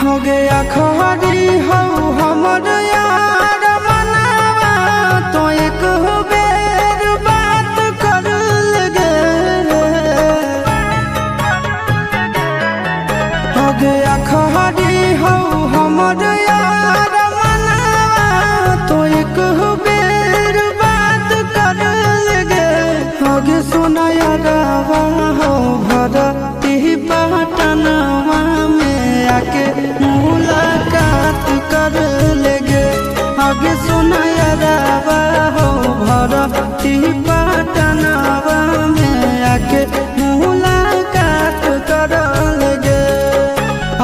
हो गया खरी हो हमर यार मनावा तो एक बेर बात कर लगे। हो गया खरी हो हमर यार मनावा तो एक बेर बात कर लगे। हो गे सोना यारवा हो भरती पटनवा में आके मुलाकात कर लेगे। आगे सुना यारवा हो भरती पटनवा में आके मुलाकात कर लेगे।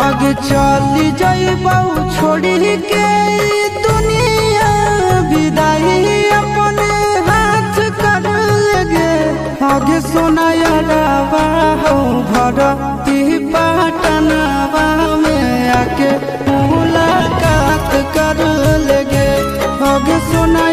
आगे चली जाइबौ छोड़ी के दुनिया विदाई अपने हाथ कर लेगे। आगे सुना यारवा हो भरती पटनवा में आके मुलाकात कर लेगे। आगे सुना